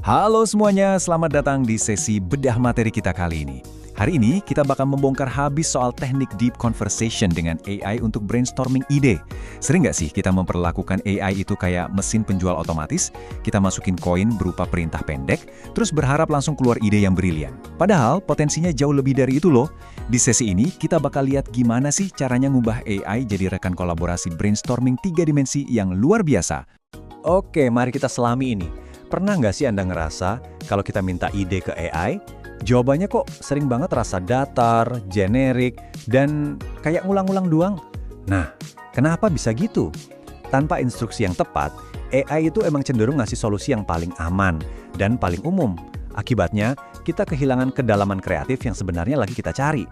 Halo semuanya, selamat datang di sesi bedah materi kita kali ini. Hari ini kita bakal membongkar habis soal teknik deep conversation dengan AI untuk brainstorming ide. Sering nggak sih kita memperlakukan AI itu kayak mesin penjual otomatis? Kita masukin koin berupa perintah pendek, terus berharap langsung keluar ide yang brilian. Padahal potensinya jauh lebih dari itu loh. Di sesi ini kita bakal lihat gimana sih caranya ngubah AI jadi rekan kolaborasi brainstorming 3 dimensi yang luar biasa. Oke, mari kita selami ini. Pernah nggak sih Anda ngerasa kalau kita minta ide ke AI, jawabannya kok sering banget rasa datar, generik, dan kayak ngulang-ngulang doang? Nah, kenapa bisa gitu? Tanpa instruksi yang tepat, AI itu emang cenderung ngasih solusi yang paling aman dan paling umum. Akibatnya, kita kehilangan kedalaman kreatif yang sebenarnya lagi kita cari.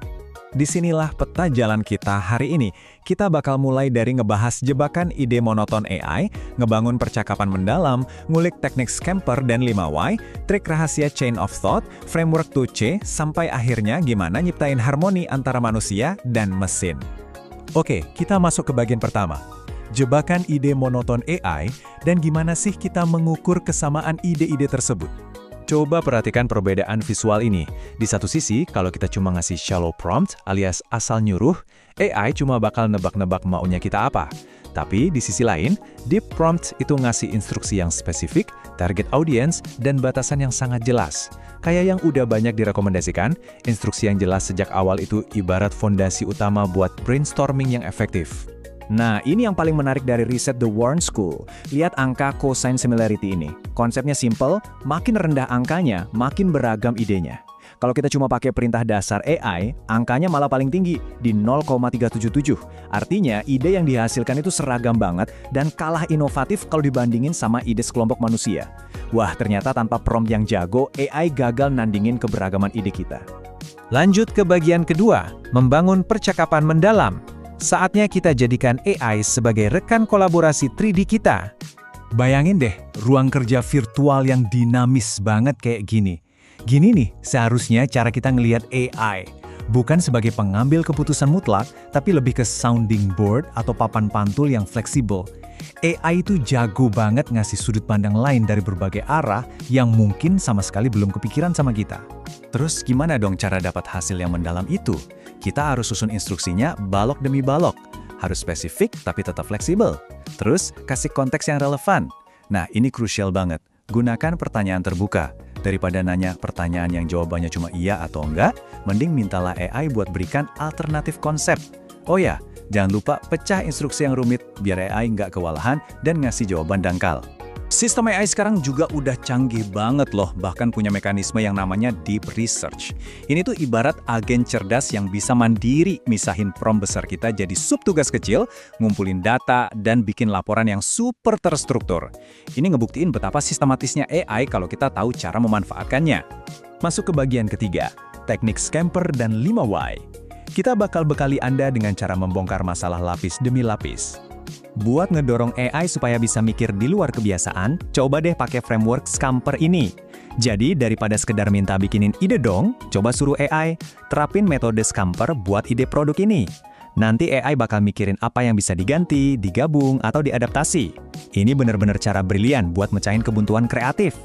Disinilah peta jalan kita hari ini. Kita bakal mulai dari ngebahas jebakan ide monoton AI, ngebangun percakapan mendalam, ngulik teknik Scamper dan 5 Why, trik rahasia Chain of Thought, framework 2C, sampai akhirnya gimana nyiptain harmoni antara manusia dan mesin. Oke, kita masuk ke bagian pertama. Jebakan ide monoton AI dan gimana sih kita mengukur kesamaan ide-ide tersebut. Coba perhatikan perbedaan visual ini. Di satu sisi, kalau kita cuma ngasih shallow prompt alias asal nyuruh, AI cuma bakal nebak-nebak maunya kita apa. Tapi di sisi lain, deep prompt itu ngasih instruksi yang spesifik, target audience, dan batasan yang sangat jelas. Kayak yang udah banyak direkomendasikan, instruksi yang jelas sejak awal itu ibarat fondasi utama buat brainstorming yang efektif. Nah, ini yang paling menarik dari riset The Warren School. Lihat angka cosine similarity ini. Konsepnya simple, makin rendah angkanya, makin beragam idenya. Kalau kita cuma pakai perintah dasar AI, angkanya malah paling tinggi, di 0,377. Artinya, ide yang dihasilkan itu seragam banget dan kalah inovatif kalau dibandingin sama ide sekelompok manusia. Wah, ternyata tanpa prompt yang jago, AI gagal nandingin keberagaman ide kita. Lanjut ke bagian kedua, membangun percakapan mendalam. Saatnya kita jadikan AI sebagai rekan kolaborasi 3D kita. Bayangin deh, ruang kerja virtual yang dinamis banget kayak gini. Gini nih, seharusnya cara kita ngelihat AI. Bukan sebagai pengambil keputusan mutlak, tapi lebih ke sounding board atau papan pantul yang fleksibel. AI itu jago banget ngasih sudut pandang lain dari berbagai arah yang mungkin sama sekali belum kepikiran sama kita. Terus gimana dong cara dapat hasil yang mendalam itu? Kita harus susun instruksinya balok demi balok. Harus spesifik tapi tetap fleksibel. Terus kasih konteks yang relevan. Nah, ini krusial banget. Gunakan pertanyaan terbuka. Daripada nanya pertanyaan yang jawabannya cuma iya atau enggak, mending mintalah AI buat berikan alternatif konsep. Oh ya, jangan lupa pecah instruksi yang rumit biar AI nggak kewalahan dan ngasih jawaban dangkal. Sistem AI sekarang juga udah canggih banget loh, bahkan punya mekanisme yang namanya deep research. Ini tuh ibarat agen cerdas yang bisa mandiri misahin prompt besar kita jadi subtugas kecil, ngumpulin data, dan bikin laporan yang super terstruktur. Ini ngebuktiin betapa sistematisnya AI kalau kita tahu cara memanfaatkannya. Masuk ke bagian ketiga, teknik Scamper dan 5 Why. Kita bakal bekali Anda dengan cara membongkar masalah lapis demi lapis. Buat ngedorong AI supaya bisa mikir di luar kebiasaan, coba deh pakai framework Scamper ini. Jadi, daripada sekedar minta bikinin ide dong, coba suruh AI, terapin metode Scamper buat ide produk ini. Nanti AI bakal mikirin apa yang bisa diganti, digabung, atau diadaptasi. Ini bener-bener cara brilian buat mecahin kebuntuan kreatif.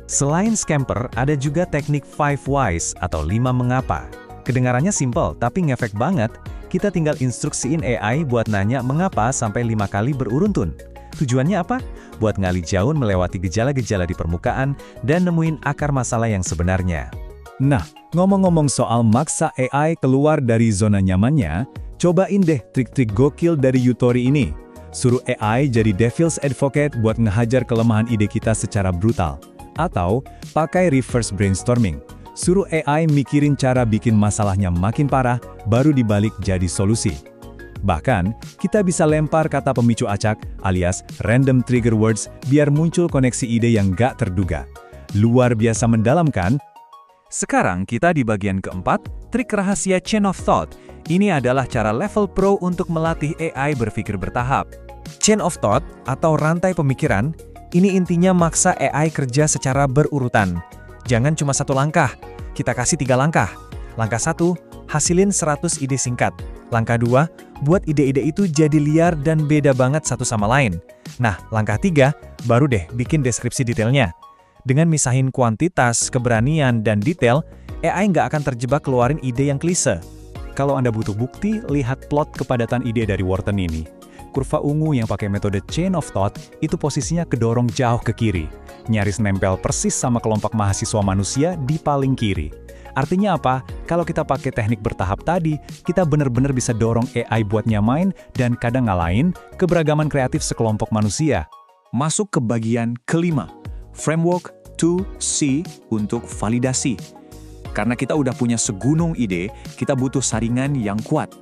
Selain Scamper, ada juga teknik 5 Whys atau 5 mengapa. Kedengarannya simple, tapi ngefek banget. Kita tinggal instruksiin AI buat nanya mengapa sampai 5 kali beruruntun. Tujuannya apa? Buat ngali jauh melewati gejala-gejala di permukaan dan nemuin akar masalah yang sebenarnya. Nah, ngomong-ngomong soal maksa AI keluar dari zona nyamannya, cobain deh trik-trik gokil dari Yutori ini. Suruh AI jadi devil's advocate buat ngehajar kelemahan ide kita secara brutal. Atau, pakai reverse brainstorming. Suruh AI mikirin cara bikin masalahnya makin parah, baru dibalik jadi solusi. Bahkan, kita bisa lempar kata pemicu acak alias random trigger words biar muncul koneksi ide yang gak terduga. Luar biasa mendalam kan? Sekarang kita di bagian keempat, trik rahasia Chain of Thought. Ini adalah cara level pro untuk melatih AI berpikir bertahap. Chain of Thought atau rantai pemikiran, ini intinya maksa AI kerja secara berurutan. Jangan cuma satu langkah, kita kasih 3 langkah. Langkah 1, hasilin 100 ide singkat. Langkah 2, buat ide-ide itu jadi liar dan beda banget satu sama lain. Nah, langkah 3, baru deh bikin deskripsi detailnya. Dengan misahin kuantitas, keberanian, dan detail, AI nggak akan terjebak keluarin ide yang klise. Kalau Anda butuh bukti, lihat plot kepadatan ide dari Wharton ini. Kurva ungu yang pakai metode chain of thought itu posisinya kedorong jauh ke kiri. Nyaris nempel persis sama kelompok mahasiswa manusia di paling kiri. Artinya apa? Kalau kita pakai teknik bertahap tadi, kita benar-benar bisa dorong AI buat nyamain dan kadang ngalahin keberagaman kreatif sekelompok manusia. Masuk ke bagian kelima, framework 2C untuk validasi. Karena kita udah punya segunung ide, kita butuh saringan yang kuat.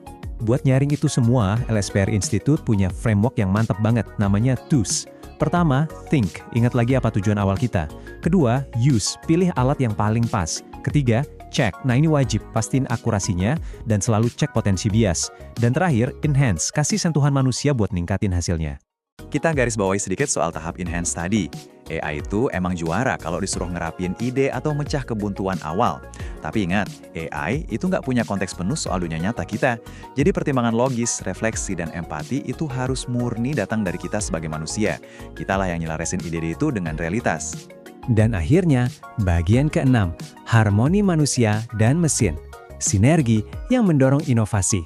Buat nyaring itu semua, LSPR Institute punya framework yang mantap banget, namanya TWOS. Pertama, think, ingat lagi apa tujuan awal kita. Kedua, use, pilih alat yang paling pas. Ketiga, check, nah ini wajib, pastiin akurasinya, dan selalu cek potensi bias. Dan terakhir, enhance, kasih sentuhan manusia buat ningkatin hasilnya. Kita garis bawahi sedikit soal tahap enhance tadi. AI itu emang juara kalau disuruh ngerapin ide atau mecah kebuntuan awal. Tapi ingat, AI itu nggak punya konteks penuh soal dunia nyata kita. Jadi pertimbangan logis, refleksi, dan empati itu harus murni datang dari kita sebagai manusia. Kitalah yang nyelarasin ide itu dengan realitas. Dan akhirnya, bagian keenam, harmoni manusia dan mesin. Sinergi yang mendorong inovasi.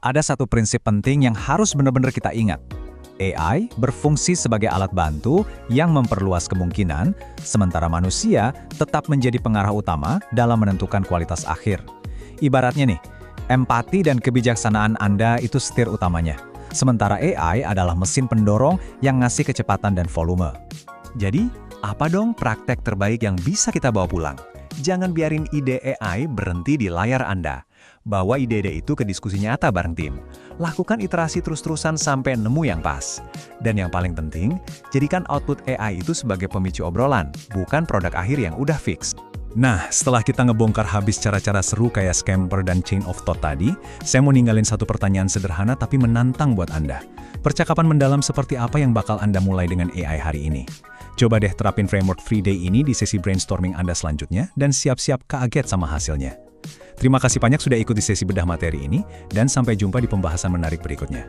Ada satu prinsip penting yang harus benar-benar kita ingat. AI berfungsi sebagai alat bantu yang memperluas kemungkinan, sementara manusia tetap menjadi pengarah utama dalam menentukan kualitas akhir. Ibaratnya nih, empati dan kebijaksanaan Anda itu setir utamanya, sementara AI adalah mesin pendorong yang ngasih kecepatan dan volume. Jadi, apa dong praktek terbaik yang bisa kita bawa pulang? Jangan biarin ide AI berhenti di layar Anda. Bawa ide-ide itu ke diskusi nyata bareng tim. Lakukan iterasi terus-terusan sampai nemu yang pas. Dan yang paling penting, jadikan output AI itu sebagai pemicu obrolan, bukan produk akhir yang udah fix. Nah, setelah kita ngebongkar habis cara-cara seru kayak scamper dan chain of thought tadi, saya mau ninggalin satu pertanyaan sederhana tapi menantang buat Anda. Percakapan mendalam seperti apa yang bakal Anda mulai dengan AI hari ini? Coba deh terapin framework Free Day ini di sesi brainstorming Anda selanjutnya dan siap-siap kaget sama hasilnya. Terima kasih banyak sudah ikut di sesi bedah materi ini, dan sampai jumpa di pembahasan menarik berikutnya.